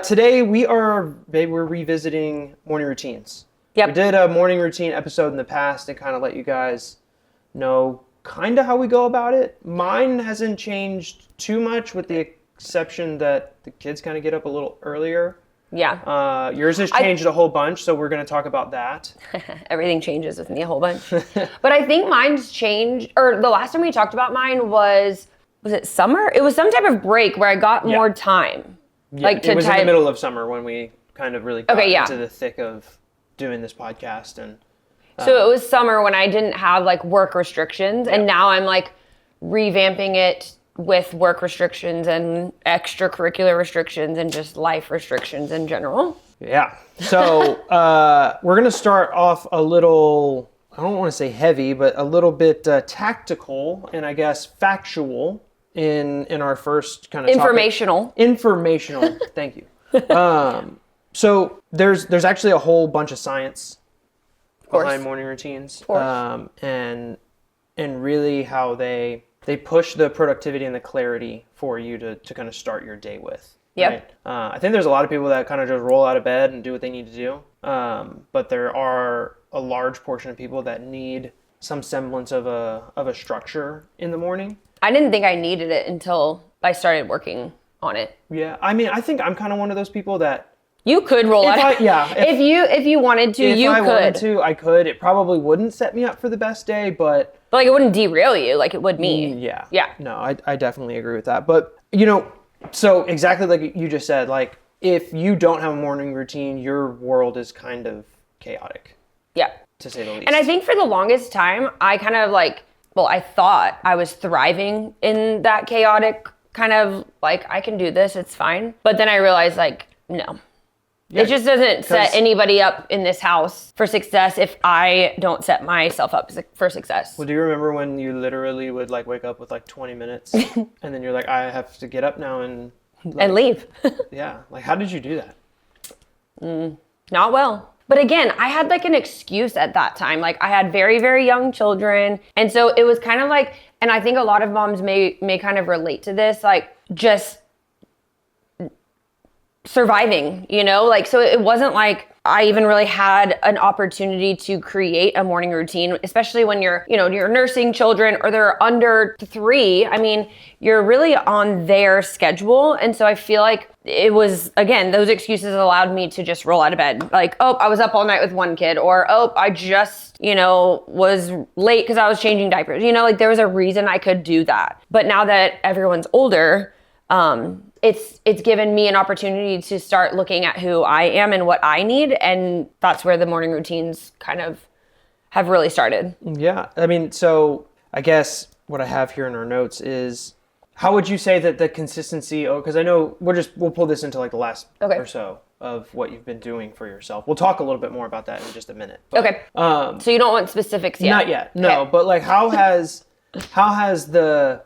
Today we're revisiting morning routines. Yep. We did a morning routine episode in the past and kind of let you guys know kind of how we go about it. Mine hasn't changed too much with the exception that the kids kind of get up a little earlier. Yeah. Yours has changed a whole bunch, so we're going to talk about that. Everything changes with me a whole bunch. But I think mine's changed, or the last time we talked about mine was it summer? It was some type of break where I got more time. Yeah, it was in the middle of summer when we kind of really got into the thick of doing this podcast. And so it was summer when I didn't have like work restrictions, and now I'm like revamping it with work restrictions and extracurricular restrictions and just life restrictions in general. Yeah. So we're going to start off a little, I don't want to say heavy, but a little bit tactical and I guess factual in our first kind of Informational. Thank you. So there's actually a whole bunch of science behind morning routines. And really how they push the productivity and the clarity for you to kind of start your day with. Yep. Right? I think there's a lot of people that kind of just roll out of bed and do what they need to do. But there are a large portion of people that need some semblance of a structure in the morning. I didn't think I needed it until I started working on it. Yeah. I mean, I think I'm kind of one of those people that you could roll out. If you wanted to, you could. If I wanted to, I could. It probably wouldn't set me up for the best day, but like it wouldn't derail you like it would me. Yeah. Yeah. No, I definitely agree with that. But, so exactly like you just said, like if you don't have a morning routine, your world is kind of chaotic. Yeah. To say the least. And I think for the longest time, I kind of I thought I was thriving in that chaotic kind of like, I can do this, it's fine. But then I realized no. Yeah, it just doesn't set anybody up in this house for success if I don't set myself up for success. Well, do you remember when you literally would wake up with 20 minutes and then you're like, I have to get up now and leave. Yeah. How did you do that? Not well. But again, I had an excuse at that time. I had very, very young children. And so it was kind of and I think a lot of moms may kind of relate to this, just surviving, so it wasn't like I even really had an opportunity to create a morning routine, especially when you're nursing children or they're under 3. I mean, you're really on their schedule. And so I feel like it was, again, those excuses allowed me to just roll out of bed. I was up all night with one kid, or, I just, was late because I was changing diapers. There was a reason I could do that. But now that everyone's older, it's given me an opportunity to start looking at who I am and what I need. And that's where the morning routines kind of have really started. Yeah. I mean, so I guess what I have here in our notes is, how would you say that the consistency, because I know we'll pull this into the last or so of what you've been doing for yourself. We'll talk a little bit more about that in just a minute. But, okay. So you don't want specifics yet? Not yet. No. Okay. But how has the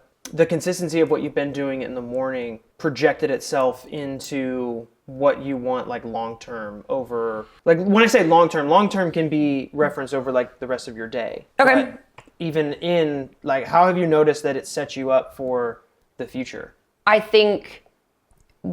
consistency of what you've been doing in the morning projected itself into what you want long-term over, when I say long-term can be referenced over the rest of your day. Okay. But even in how have you noticed that it sets you up for the future? I think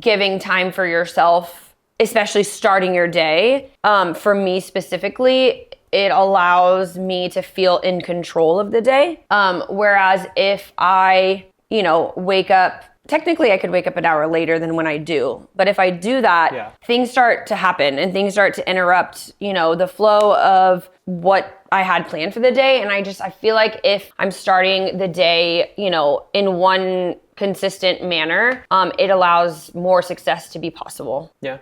giving time for yourself, especially starting your day, for me specifically, it allows me to feel in control of the day. Whereas if I, wake up, technically I could wake up an hour later than when I do. But if I do that, things start to happen and things start to interrupt, the flow of what I had planned for the day. And I feel like if I'm starting the day, in one consistent manner, it allows more success to be possible. Yeah.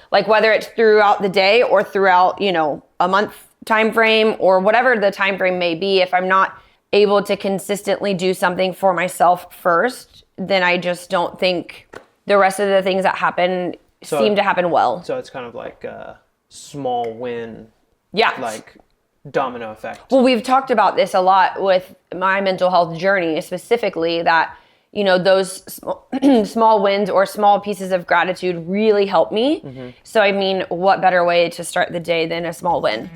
Whether it's throughout the day or throughout, a month time frame or whatever the time frame may be, if I'm not able to consistently do something for myself first, then I just don't think the rest of the things that happen seem to happen well. So it's kind of like a small win. Yeah. Domino effect. Well, we've talked about this a lot with my mental health journey, specifically that, those small wins or small pieces of gratitude really help me. Mm-hmm. So, what better way to start the day than a small win,